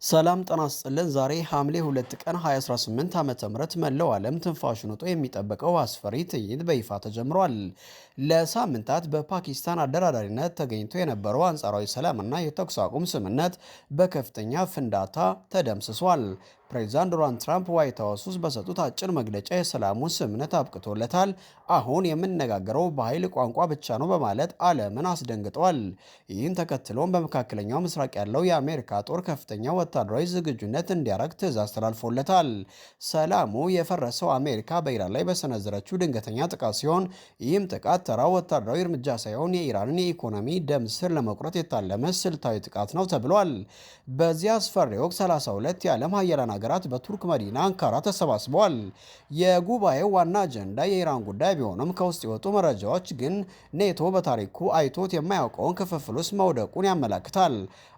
ሰላም ጤና ይስጥልን። ዛሬ ሐምሌ 2 ቀን 2018 ዓ.ም መላው ዓለም ትንፋሹን ውጦ የሚጠብቀው አስፈሪ ትዕይንት በይፋ ተጀምሯል። ለሳምንታት በፓኪስታን አደራዳሪነት ተገኝቶ የነበረው አንጻራዊ ሰላምና የተኩስ አቁም ስምምነት በከፍተኛ ፍንዳታ ተደምስሷል። ፕሬዚዳንት ዶናልድ ትራምፕ ዋይት ሃውስ ውስጥ በሰጡት አጭር መግለጫ የሰላሙን ስምምነት አብቅቶለታል፣ አሁን የምንነጋገረው በኃይል ቋንቋ ብቻ ነው በማለት ዓለምን አስደንግጠዋል። ይህን ተከትሎም በመካከለኛው ምስራቅ ያለው የአሜሪካ ጦር ከፍተኛ ወታደራዊ ዝግጁነት እንዲያደርግ ትዕዛዝ ተላልፎለታል። ሰላሙ የፈረሰው አሜሪካ በኢራን ላይ በሰነዘረችው ድንገተኛ ጥቃት ሲሆን ይህም ጥቃት ተራ ወታደራዊ እርምጃ ሳይሆን የኢራንን የኢኮኖሚ ደም ስር ለመቁረጥ የታለመ ስልታዊ ጥቃት ነው ተብሏል። በዚህ አስፈሪ ወቅት 32 የዓለም ሀያላን ሀገራት በቱርክ መዲና አንካራ ተሰባስበዋል። የጉባኤው ዋና አጀንዳ የኢራን ጉዳይ ቢሆንም ከውስጥ የወጡ መረጃዎች ግን ኔቶ በታሪኩ አይቶት የማያውቀውን ክፍፍል ውስጥ መውደቁን ያመለክታል።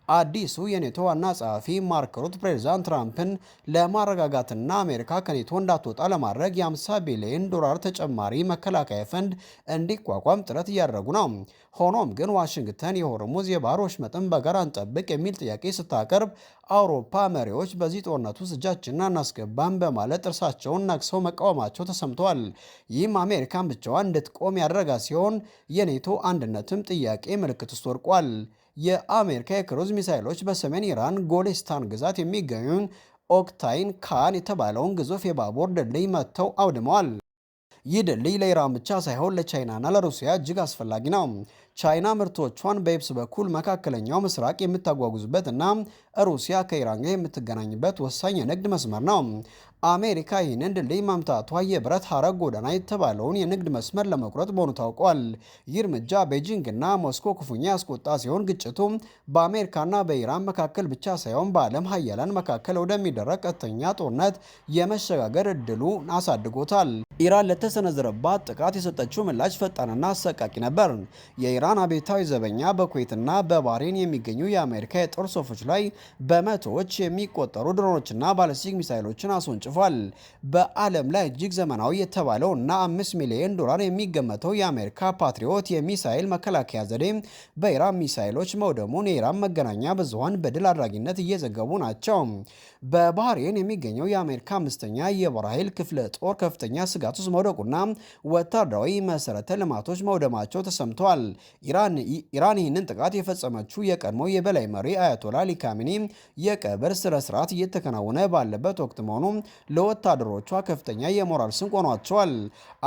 አዲሱ የኔቶ ዋና ጸሐፊ ማርክ ሩት ፕሬዚዳንት ትራምፕን ለማረጋጋትና አሜሪካ ከኔቶ እንዳትወጣ ለማድረግ የ50 ቢሊዮን ዶላር ተጨማሪ መከላከያ ፈንድ እንዲቋቋም ጥረት እያደረጉ ነው። ሆኖም ግን ዋሽንግተን የሆርሙዝ የባህር ወሽመጥን በጋራ እንጠብቅ የሚል ጥያቄ ስታቀርብ፣ አውሮፓ መሪዎች በዚህ ጦርነት ውስጥ እጃችንን አናስገባም በማለት ጥርሳቸውን ነክሰው መቃወማቸው ተሰምተዋል። ይህም አሜሪካን ብቻዋን እንድትቆም ያደረጋ ሲሆን የኔቶ አንድነትም ጥያቄ ምልክት ውስጥ ወድቋል። የአሜሪካ የክሩዝ ሚሳይሎች በሰሜን ኢራን ጎሌስታን ግዛት የሚገኙን ኦክታይን ካን የተባለውን ግዙፍ የባቡር ድልድይ መትተው አውድመዋል። ይህ ድልድይ ለኢራን ብቻ ሳይሆን ለቻይናና ለሩሲያ እጅግ አስፈላጊ ነው። ቻይና ምርቶቿን በየብስ በኩል መካከለኛው ምስራቅ የምታጓጉዝበት እና ሩሲያ ከኢራን ጋር የምትገናኝበት ወሳኝ የንግድ መስመር ነው። አሜሪካ ይህንን ድልድይ መምታቷ የብረት ሐረግ ጎዳና የተባለውን የንግድ መስመር ለመቁረጥ መሆኑ ታውቋል። ይህ እርምጃ ቤጂንግ እና ሞስኮ ክፉኛ ያስቆጣ ሲሆን ግጭቱ በአሜሪካና በኢራን መካከል ብቻ ሳይሆን በዓለም ሀያላን መካከል ወደሚደረግ ቀጥተኛ ጦርነት የመሸጋገር እድሉ አሳድጎታል። ኢራን ለተሰነዘረባት ጥቃት የሰጠችው ምላሽ ፈጣንና አሰቃቂ ነበር። የኢራን አብዮታዊ ዘበኛ በኩዌትና በባህሬን የሚገኙ የአሜሪካ የጦር ሰፈሮች ላይ በመቶዎች የሚቆጠሩ ድሮኖችና ባለስቲክ ሚሳይሎችን አስወንጭፏል። በዓለም ላይ እጅግ ዘመናዊ የተባለው እና 5 ሚሊዮን ዶላር የሚገመተው የአሜሪካ ፓትሪዮት የሚሳይል መከላከያ ዘዴ በኢራን ሚሳይሎች መውደሙን የኢራን መገናኛ ብዙሃን በድል አድራጊነት እየዘገቡ ናቸው። በባህሬን የሚገኘው የአሜሪካ 5ኛ የባህር ኃይል ክፍለ ጦር ከፍተኛ ስጋት ውስጥ መውደቁና ወታደራዊ መሰረተ ልማቶች መውደማቸው ተሰምተዋል። ኢራን ይህንን ጥቃት የፈጸመችው የቀድሞ የበላይ መሪ አያቶላ አሊ ካሚኒ የቀብር ስነ ስርዓት እየተከናወነ ባለበት ወቅት መሆኑ ለወታደሮቿ ከፍተኛ የሞራል ስንቅ ሆኗቸዋል።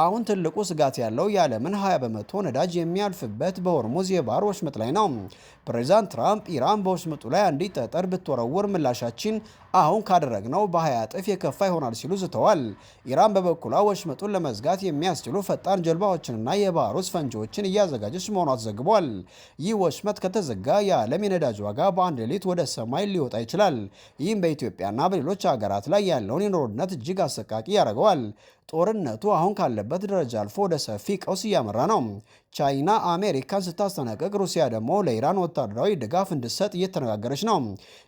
አሁን ትልቁ ስጋት ያለው የዓለምን 20 በመቶ ነዳጅ የሚያልፍበት በሆርሙዝ የባህር ወሽመጥ ላይ ነው። ፕሬዚዳንት ትራምፕ ኢራን በወሽመጡ ላይ አንዲት ጠጠር ብትወረውር ምላሻችን አሁን ካደረግነው በ20 እጥፍ የከፋ ይሆናል ሲሉ ዝተዋል። ኢራን በበኩሏ ወሽመጡን ለመዝጋት የሚያስችሉ ፈጣን ጀልባዎችንና የባህር ውስጥ ፈንጂዎችን እያዘጋጀች መሆኗ ተዘግቧል። ይህ ወሽመጥ ከተዘጋ የዓለም የነዳጅ ዋጋ በአንድ ሌሊት ወደ ሰማይ ሊወጣ ይችላል። ይህም በኢትዮጵያና በሌሎች ሀገራት ላይ ያለውን የኑሮ ውድነት እጅግ አሰቃቂ ያደርገዋል። ጦርነቱ አሁን ካለበት ደረጃ አልፎ ወደ ሰፊ ቀውስ እያመራ ነው። ቻይና አሜሪካን ስታስጠነቅቅ፣ ሩሲያ ደግሞ ለኢራን ወታደራዊ ድጋፍ እንድትሰጥ እየተነጋገረች ነው።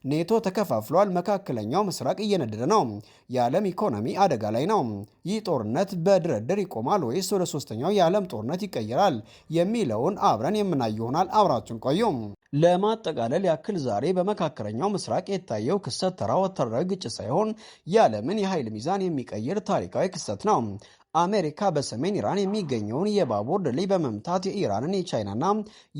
ኔቶ ተከፋፍሏል። መካከለኛው ምስራቅ እየነደደ ነው። የዓለም ኢኮኖሚ አደጋ ላይ ነው። ይህ ጦርነት በድርድር ይቆማል ወይስ ወደ ሶስተኛው የዓለም ጦርነት ይቀየራል የሚለውን አብረን የምናይ ይሆናል። አብራችን ቆዩ። ለማጠቃለል ያክል ዛሬ በመካከለኛው ምስራቅ የታየው ክስተት ተራ ወታደራዊ ግጭት ሳይሆን የዓለምን የኃይል ሚዛን የሚቀይር ታሪካዊ ክስተት ነው። አሜሪካ በሰሜን ኢራን የሚገኘውን የባቡር ድልድይ በመምታት የኢራንን የቻይናና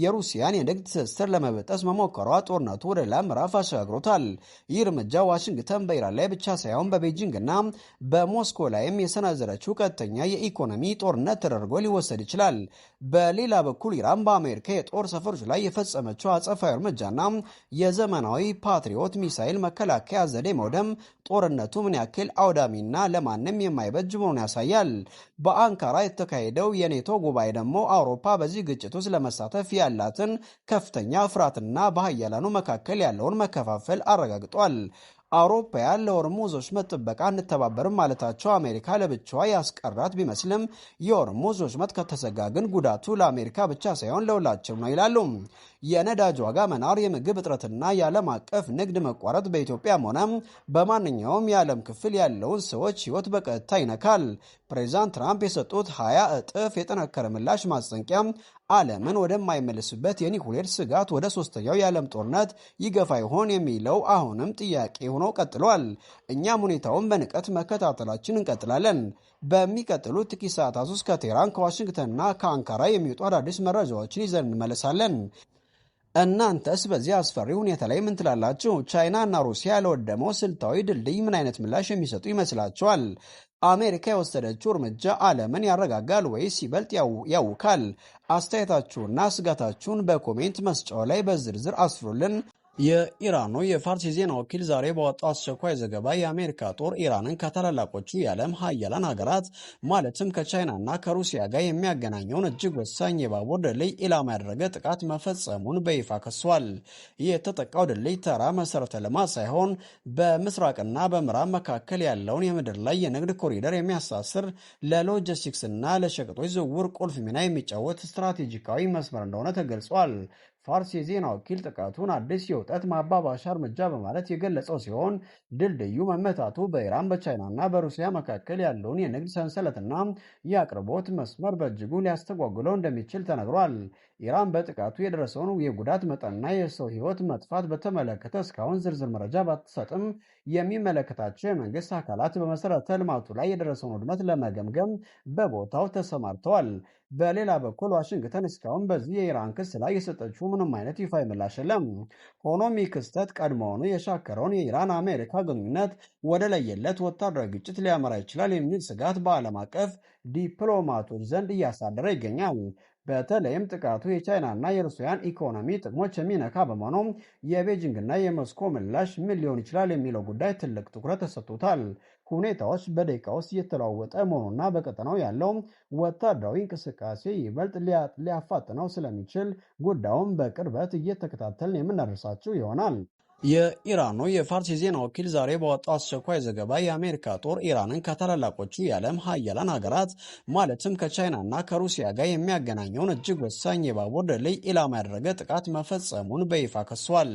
የሩሲያን የንግድ ትስስር ለመበጠስ መሞከሯ ጦርነቱ ወደ ሌላ ምዕራፍ አሸጋግሮታል። ይህ እርምጃ ዋሽንግተን በኢራን ላይ ብቻ ሳይሆን በቤጂንግና በሞስኮ ላይም የሰነዘረችው ቀጥተኛ የኢኮኖሚ ጦርነት ተደርጎ ሊወሰድ ይችላል። በሌላ በኩል ኢራን በአሜሪካ የጦር ሰፈሮች ላይ የፈጸመችው አጸፋዊ እርምጃና የዘመናዊ ፓትሪዮት ሚሳይል መከላከያ ዘዴ መውደም ጦርነቱ ምን ያክል አውዳሚና ለማንም የማይበጅ መሆኑን ያሳያል። በአንካራ የተካሄደው የኔቶ ጉባኤ ደግሞ አውሮፓ በዚህ ግጭት ውስጥ ለመሳተፍ ያላትን ከፍተኛ ፍርሃትና በሀያላኑ መካከል ያለውን መከፋፈል አረጋግጧል። አውሮፓውያን ለሆርሙዝ ወሽመጥ ጥበቃ እንተባበርም ማለታቸው አሜሪካ ለብቻዋ ያስቀራት ቢመስልም የሆርሙዝ ወሽመጥ ከተዘጋ ግን ጉዳቱ ለአሜሪካ ብቻ ሳይሆን ለሁላችንም ነው ይላሉ። የነዳጅ ዋጋ መናር፣ የምግብ እጥረትና የዓለም አቀፍ ንግድ መቋረጥ በኢትዮጵያም ሆነ በማንኛውም የዓለም ክፍል ያለውን ሰዎች ሕይወት በቀጥታ ይነካል። ፕሬዚዳንት ትራምፕ የሰጡት 20 እጥፍ የጠነከረ ምላሽ ማስጠንቀቂያ ዓለምን ወደማይመልስበት የኒኩሌር ስጋት ወደ ሶስተኛው የዓለም ጦርነት ይገፋ ይሆን የሚለው አሁንም ጥያቄ ሆኖ ቀጥሏል። እኛም ሁኔታውን በንቀት መከታተላችን እንቀጥላለን። በሚቀጥሉት ጥቂት ሰዓታት ውስጥ ከቴህራን፣ ከዋሽንግተንና ከአንካራ የሚወጡ አዳዲስ መረጃዎችን ይዘን እንመለሳለን። እናንተስ በዚህ አስፈሪ ሁኔታ ላይ ምን ትላላችሁ? ቻይና እና ሩሲያ ለወደመው ስልታዊ ድልድይ ምን አይነት ምላሽ የሚሰጡ ይመስላችኋል? አሜሪካ የወሰደችው እርምጃ ዓለምን ያረጋጋል ወይስ ይበልጥ ያውካል? አስተያየታችሁና ስጋታችሁን በኮሜንት መስጫው ላይ በዝርዝር አስፍሩልን። የኢራኑ የፋርስ የዜና ወኪል ዛሬ ባወጣው አስቸኳይ ዘገባ የአሜሪካ ጦር ኢራንን ከታላላቆቹ የዓለም ሀያላን ሀገራት ማለትም ከቻይናና ከሩሲያ ጋር የሚያገናኘውን እጅግ ወሳኝ የባቡር ድልድይ ኢላማ ያደረገ ጥቃት መፈጸሙን በይፋ ከሷል። ይህ የተጠቃው ድልድይ ተራ መሰረተ ልማት ሳይሆን በምስራቅና በምዕራብ መካከል ያለውን የምድር ላይ የንግድ ኮሪደር የሚያሳስር ለሎጂስቲክስና ለሸቀጦች ዝውውር ቁልፍ ሚና የሚጫወት ስትራቴጂካዊ መስመር እንደሆነ ተገልጿል። ፋርስ የዜና ወኪል ጥቃቱን አዲስ የውጥረት ማባባሻ እርምጃ በማለት የገለጸው ሲሆን ድልድዩ መመታቱ በኢራን በቻይናና በሩሲያ መካከል ያለውን የንግድ ሰንሰለትና የአቅርቦት መስመር በእጅጉ ሊያስተጓጉለው እንደሚችል ተነግሯል። ኢራን በጥቃቱ የደረሰውን የጉዳት መጠንና የሰው ሕይወት መጥፋት በተመለከተ እስካሁን ዝርዝር መረጃ ባትሰጥም የሚመለከታቸው የመንግስት አካላት በመሰረተ ልማቱ ላይ የደረሰውን ውድመት ለመገምገም በቦታው ተሰማርተዋል። በሌላ በኩል ዋሽንግተን እስካሁን በዚህ የኢራን ክስ ላይ የሰጠችው ምንም አይነት ይፋዊ ምላሽ የለም። ሆኖም ይህ ክስተት ቀድሞውኑ የሻከረውን የኢራን አሜሪካ ግንኙነት ወደ ለየለት ወታደራዊ ግጭት ሊያመራ ይችላል የሚል ስጋት በዓለም አቀፍ ዲፕሎማቶች ዘንድ እያሳደረ ይገኛል። በተለይም ጥቃቱ የቻይናና የሩሲያን ኢኮኖሚ ጥቅሞች የሚነካ በመሆኑ የቤጂንግና የሞስኮ ምላሽ ምን ሊሆን ይችላል የሚለው ጉዳይ ትልቅ ትኩረት ተሰጥቶታል። ሁኔታዎች በደቂቃ ውስጥ እየተለዋወጠ መሆኑና በቀጠናው ያለው ወታደራዊ እንቅስቃሴ ይበልጥ ሊያፋጥነው ስለሚችል ጉዳዩን በቅርበት እየተከታተልን የምናደርሳችሁ ይሆናል። የኢራኑ የፋርስ የዜና ወኪል ዛሬ ባወጣው አስቸኳይ ዘገባ የአሜሪካ ጦር ኢራንን ከታላላቆቹ የዓለም ሀያላን ሀገራት ማለትም ከቻይናና ከሩሲያ ጋር የሚያገናኘውን እጅግ ወሳኝ የባቡር ድልድይ ኢላማ ያደረገ ጥቃት መፈጸሙን በይፋ ከሷል።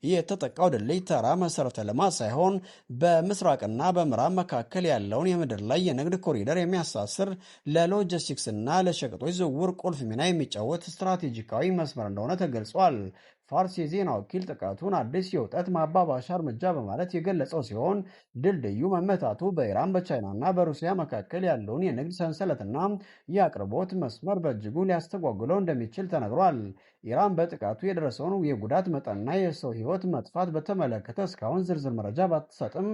ይህ የተጠቃው ድልድይ ተራ መሰረተ ልማት ሳይሆን በምስራቅና በምዕራብ መካከል ያለውን የምድር ላይ የንግድ ኮሪደር የሚያሳስር ለሎጂስቲክስና ለሸቀጦች ዝውውር ቁልፍ ሚና የሚጫወት ስትራቴጂካዊ መስመር እንደሆነ ተገልጿል። ፋርስ የዜና ወኪል ጥቃቱን አዲስ የውጥረት ማባባሻ እርምጃ በማለት የገለጸው ሲሆን ድልድዩ መመታቱ በኢራን በቻይናና በሩሲያ መካከል ያለውን የንግድ ሰንሰለትና የአቅርቦት መስመር በእጅጉ ሊያስተጓጉለው እንደሚችል ተነግሯል። ኢራን በጥቃቱ የደረሰውን የጉዳት መጠንና የሰው ሕይወት መጥፋት በተመለከተ እስካሁን ዝርዝር መረጃ ባትሰጥም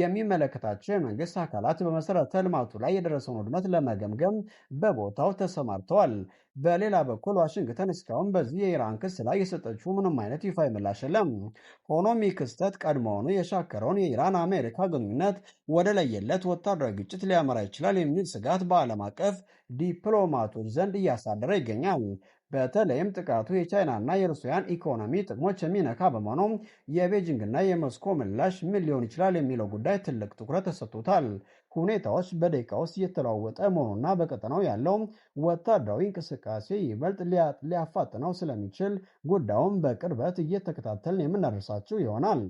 የሚመለከታቸው የመንግስት አካላት በመሰረተ ልማቱ ላይ የደረሰውን ውድመት ለመገምገም በቦታው ተሰማርተዋል። በሌላ በኩል ዋሽንግተን እስካሁን በዚህ የኢራን ክስ ላይ የሰጠችው ምንም አይነት ይፋዊ ምላሽ የለም። ሆኖም ይህ ክስተት ቀድሞውኑ የሻከረውን የኢራን አሜሪካ ግንኙነት ወደ ለየለት ወታደራዊ ግጭት ሊያመራ ይችላል የሚል ስጋት በዓለም አቀፍ ዲፕሎማቶች ዘንድ እያሳደረ ይገኛል። በተለይም ጥቃቱ የቻይናና የሩሲያን ኢኮኖሚ ጥቅሞች የሚነካ በመሆኑ የቤጂንግና የሞስኮ ምላሽ ምን ሊሆን ይችላል የሚለው ጉዳይ ትልቅ ትኩረት ተሰጥቶታል። ሁኔታዎች በደቂቃ ውስጥ እየተለዋወጠ መሆኑና በቀጠናው ያለው ወታደራዊ እንቅስቃሴ ይበልጥ ሊያፋጥነው ስለሚችል ጉዳዩን በቅርበት እየተከታተልን የምናደርሳችሁ ይሆናል።